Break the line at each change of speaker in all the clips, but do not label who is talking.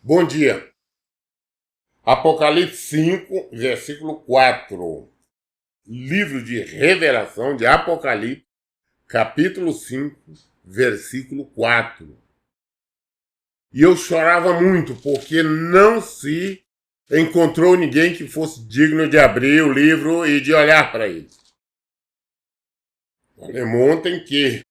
Bom dia. Apocalipse 5, versículo 4. Livro de Revelação de Apocalipse, capítulo 5, versículo 4. E eu chorava muito, porque não se encontrou ninguém que fosse digno de abrir o livro e de olhar para ele. Falei ontem que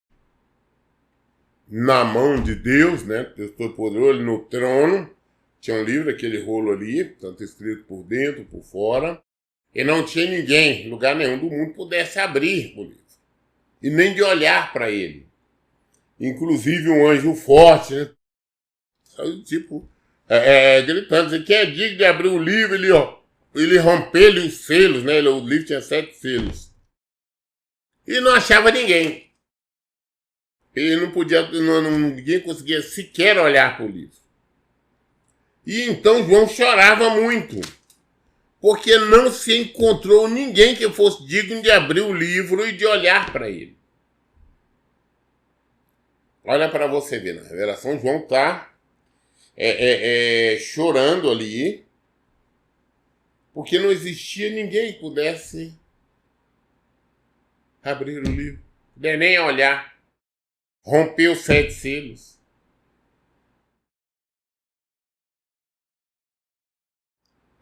na mão de Deus, né, Deus Todo-Poderoso, no trono, tinha um livro, aquele rolo ali, tanto escrito por dentro, por fora, e não tinha ninguém, lugar nenhum do mundo, pudesse abrir o livro, e nem de olhar para ele. Inclusive um anjo forte, né, tipo, gritando, dizendo, quem é digno de abrir o livro, ele rompeu os selos, né, o livro tinha 7 selos, e não achava ninguém. Ele não podia, ninguém conseguia sequer olhar para o livro. E então João chorava muito, porque não se encontrou ninguém que fosse digno de abrir o livro e de olhar para ele. Olha para você ver, na Revelação João está chorando ali, porque não existia ninguém que pudesse abrir o livro, nem olhar, romper os 7 selos.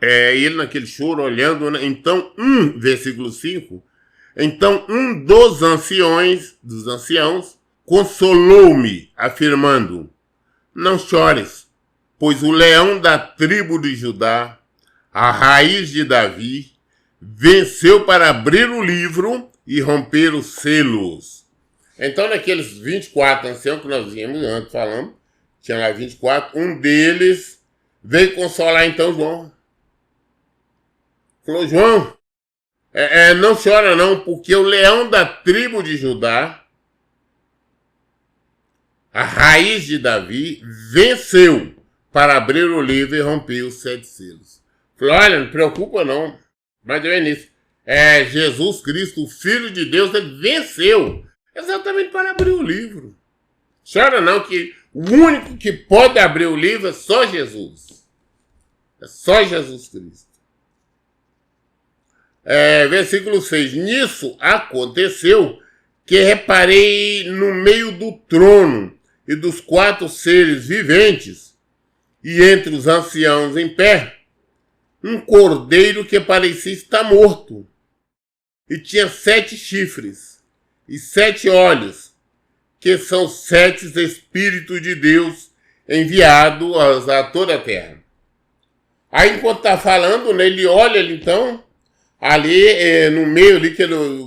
Ele naquele choro, olhando, né? Então, versículo 5, então um dos anciãos, consolou-me, afirmando, não chores, pois o leão da tribo de Judá, a raiz de Davi, venceu para abrir o livro e romper os selos. Então, naqueles 24 anciãos que nós vimos antes falando, tinha lá 24, um deles veio consolar então João. Falou, João, não chora não, porque o leão da tribo de Judá, a raiz de Davi, venceu para abrir o livro e romper os 7 selos. Falou, olha, não preocupa não, mas deu nisso. Jesus Cristo, o Filho de Deus, ele venceu exatamente para abrir o livro. Chora não, que o único que pode abrir o livro é só Jesus. É só Jesus Cristo. Versículo 6. Nisso aconteceu que reparei no meio do trono e dos 4 seres viventes, e entre os anciãos em pé, um cordeiro que parecia estar morto, e tinha 7 chifres e 7 olhos, que são 7 Espíritos de Deus enviados a toda a terra. Aí enquanto está falando, né, ele olha então, ali no meio ali,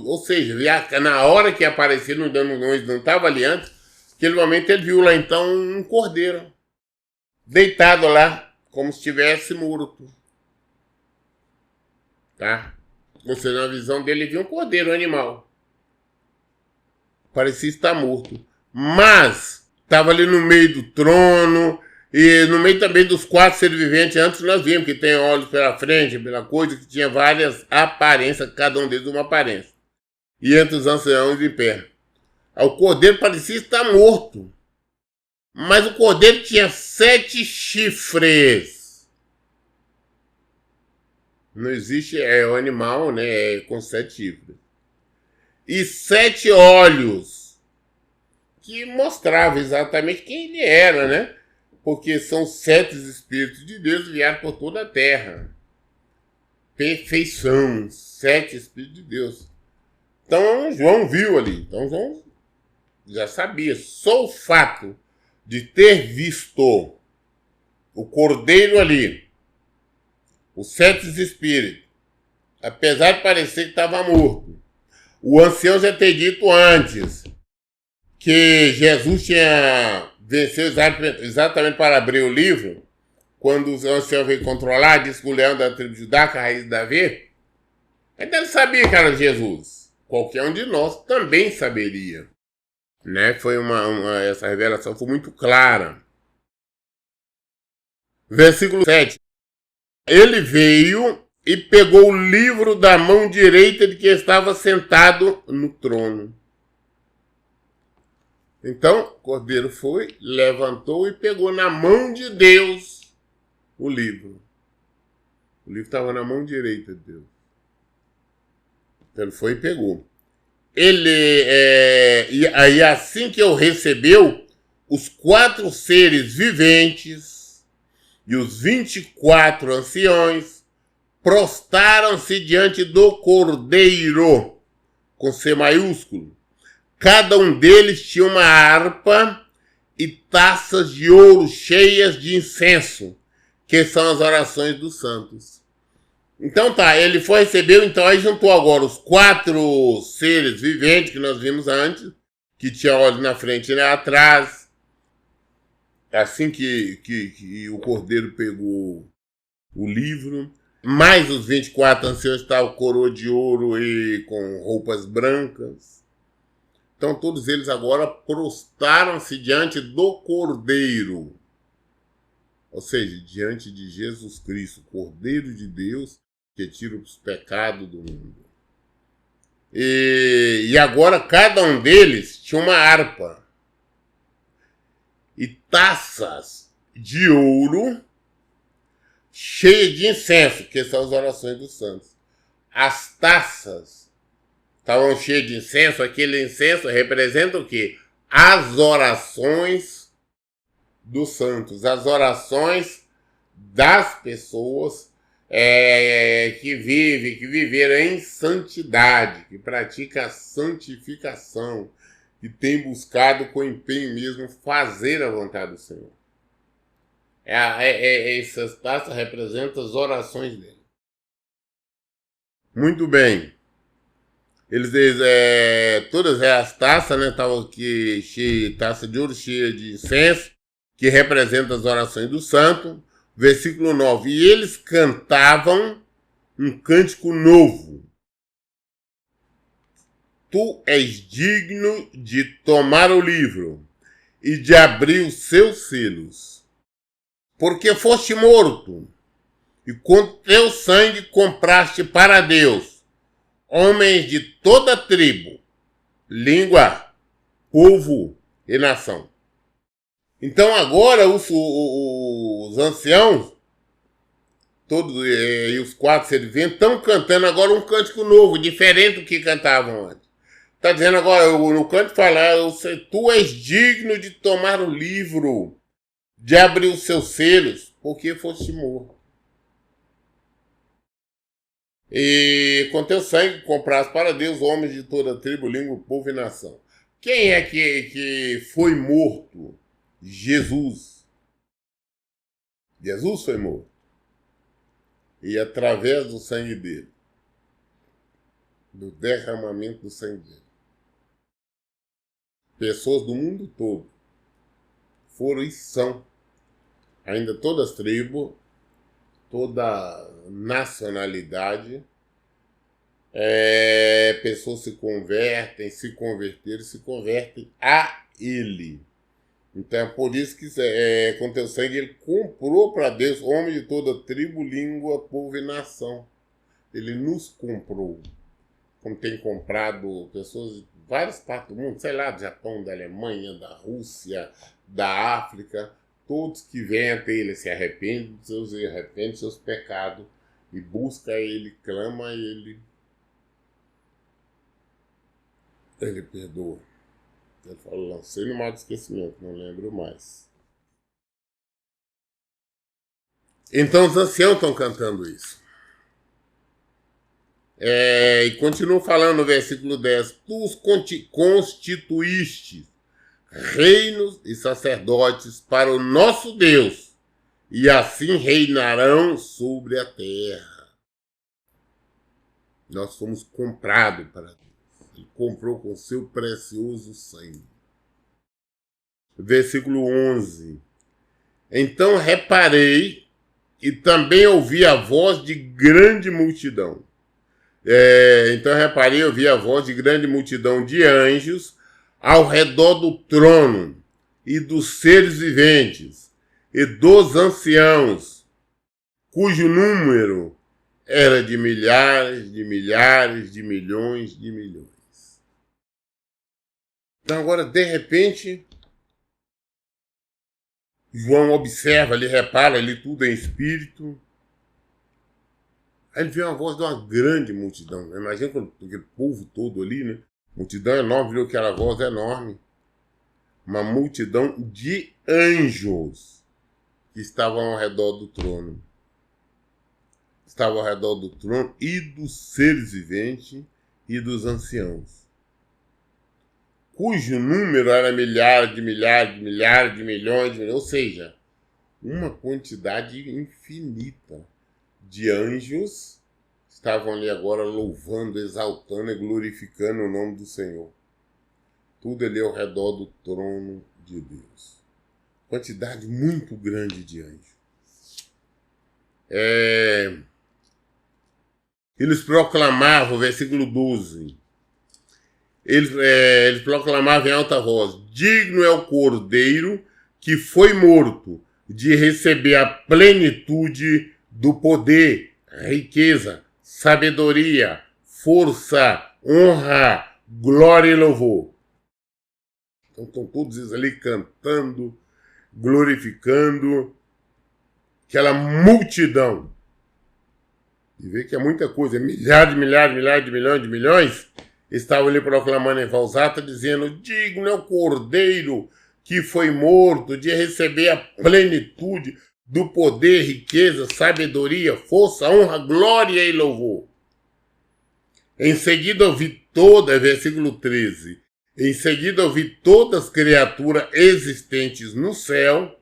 ou seja, na hora que apareceu, não estava ali antes, naquele momento ele viu lá então um cordeiro, deitado lá, como se estivesse morto. Tá? Ou seja, na visão dele ele viu um cordeiro, um animal. Parecia estar morto. Mas estava ali no meio do trono, e no meio também dos 4 seres viventes, antes nós vimos que tem olhos pela frente, pela coisa, que tinha várias aparências, cada um deles uma aparência. E entre os anciãos de pé. O cordeiro parecia estar morto. Mas o cordeiro tinha 7 chifres. Não existe um animal, né, com 7 chifres. E 7 olhos. Que mostrava exatamente quem ele era, né? Porque são 7 Espíritos de Deus enviados por toda a terra. Perfeição, 7 Espíritos de Deus. Então João viu ali, então João já sabia. Só o fato de ter visto o cordeiro ali, os 7 Espíritos, apesar de parecer que estava morto, o ancião já ter dito antes que Jesus tinha venceu exatamente para abrir o livro, quando o ancião veio controlar, disse que o leão da tribo de Judá, que a raiz de Davi, ainda ele sabia que era Jesus. Qualquer um de nós também saberia. Né? Foi essa revelação foi muito clara. Versículo 7. Ele veio e pegou o livro da mão direita de quem estava sentado no trono. Então, o cordeiro foi, levantou e pegou na mão de Deus o livro. O livro estava na mão direita de Deus. Então ele foi e pegou. E aí assim que eu recebeu, os 4 seres viventes e os 24 anciões prostaram-se diante do Cordeiro, com C maiúsculo. Cada um deles tinha uma harpa e taças de ouro cheias de incenso, que são as orações dos santos. Então tá, ele foi, recebeu, então aí juntou agora os 4 seres viventes que nós vimos antes, que tinha olhos na frente e atrás. Assim que o Cordeiro pegou o livro, mais os 24 anciãos estavam coroa de ouro e com roupas brancas. Então todos eles agora prostaram-se diante do Cordeiro. Ou seja, diante de Jesus Cristo, Cordeiro de Deus, que tira os pecados do mundo. E agora cada um deles tinha uma harpa e taças de ouro cheias de incenso, que são as orações dos santos. As taças estavam cheias de incenso. Aquele incenso representa o quê? As orações dos santos, as orações das pessoas que viveram em santidade, que praticam a santificação, que tem buscado com empenho mesmo fazer a vontade do Senhor. Essas taças representam as orações dele. Muito bem. Todas as taças, né, estavam aqui taça de ouro cheia de incenso, que representa as orações do santo. Versículo 9. E eles cantavam um cântico novo. Tu és digno de tomar o livro e de abrir os seus selos, porque foste morto, e com teu sangue compraste para Deus homens de toda tribo, língua, povo e nação. Então agora os anciãos, todos e os 4 seres viventes, estão cantando agora um cântico novo, diferente do que cantavam antes. Está dizendo agora, no canto fala, tu és digno de tomar o livro, de abrir os seus selos, porque foste morto. E com teu sangue compraste para Deus homens de toda tribo, língua, povo e nação. Quem é que foi morto? Jesus. Jesus foi morto. E através do sangue dele, do derramamento do sangue dele, pessoas do mundo todo foram e são, ainda todas as tribos, toda nacionalidade, pessoas se convertem a ele. Então é por isso que com teu sangue ele comprou para Deus homens de toda tribo, língua, povo e nação. Ele nos comprou, como tem comprado pessoas de várias partes do mundo, sei lá, do Japão, da Alemanha, da Rússia, da África. Todos que vêm até ele se arrependem dos seus pecados e busca ele, clama a ele. Ele perdoa. Ele falou, lancei no mar do esquecimento, não lembro mais. Então os anciãos estão cantando isso. E continua falando no versículo 10. Tu os constituíste reinos e sacerdotes para o nosso Deus, e assim reinarão sobre a terra. Nós fomos comprados para Deus. Ele comprou com seu precioso sangue. Versículo 11. Então reparei e também ouvi a voz de grande multidão. Então reparei e ouvi a voz de grande multidão de anjos ao redor do trono e dos seres viventes e dos anciãos, cujo número era de milhares, de milhares, de milhões, de milhões. Então agora, de repente, João observa, ele repara ali tudo em espírito. Aí ele vê uma voz de uma grande multidão. Imagina aquele povo todo ali, né? Multidão enorme, viu aquela voz enorme. Uma multidão de anjos que estavam ao redor do trono. Estavam ao redor do trono e dos seres viventes e dos anciãos, cujo número era milhares, ou seja, uma quantidade infinita de anjos estavam ali agora louvando, exaltando e glorificando o nome do Senhor. Tudo ali ao redor do trono de Deus. Quantidade muito grande de anjos. Eles proclamavam, versículo 12, eles proclamavam em alta voz: digno é o Cordeiro que foi morto de receber a plenitude do poder, riqueza, sabedoria, força, honra, glória e louvor. Então estão todos eles ali cantando, glorificando aquela multidão. E vê que é muita coisa, milhares, de milhões, estavam ali proclamando em voz alta, dizendo: digno é o Cordeiro que foi morto de receber a plenitude do poder, riqueza, sabedoria, força, honra, glória e louvor. Em seguida ouvi versículo 13, em seguida ouvi todas as criaturas existentes no céu,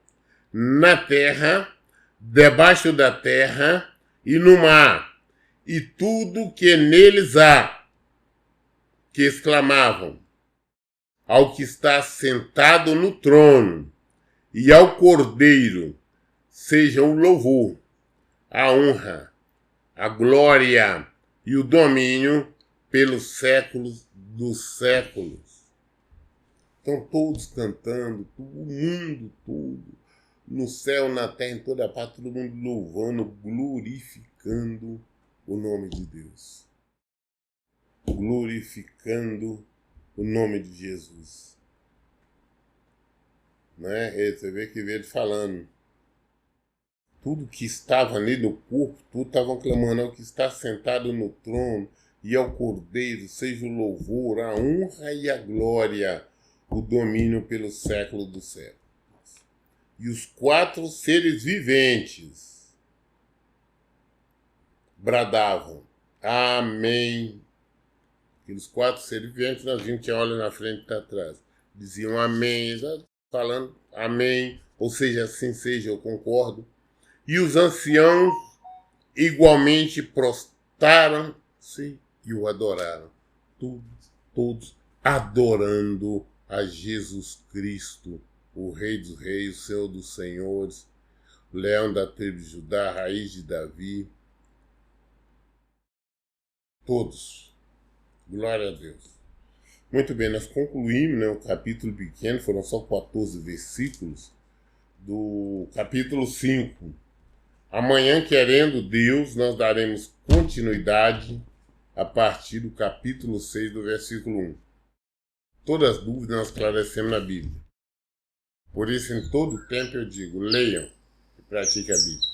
na terra, debaixo da terra e no mar, e tudo que neles há, que exclamavam: ao que está sentado no trono e ao Cordeiro seja o louvor, a honra, a glória e o domínio pelos séculos dos séculos. Estão todos cantando, o mundo todo, no céu, na terra, em toda a parte, todo mundo louvando, glorificando o nome de Deus. Glorificando o nome de Jesus. Né? Você vê que veio ele falando. Tudo que estava ali no corpo, tudo estavam clamando: ao que está sentado no trono e ao Cordeiro seja o louvor, a honra e a glória, o domínio pelos séculos dos séculos. E os 4 seres viventes bradavam: amém. Aqueles 4 seres viventes, nós vimos que olha na frente e atrás, diziam amém, falando amém, ou seja, assim seja, eu concordo. E os anciãos igualmente prostraram-se e o adoraram. Todos adorando a Jesus Cristo, o Rei dos Reis, o Senhor dos Senhores, Leão da tribo de Judá, raiz de Davi. Todos. Glória a Deus. Muito bem, nós concluímos, né, um capítulo pequeno, foram só 14 versículos, do capítulo 5. Amanhã, querendo Deus, nós daremos continuidade a partir do capítulo 6, do versículo 1. Todas as dúvidas nós esclarecemos na Bíblia. Por isso, em todo tempo eu digo: leiam e pratiquem a Bíblia.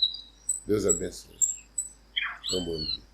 Deus abençoe. Bom dia.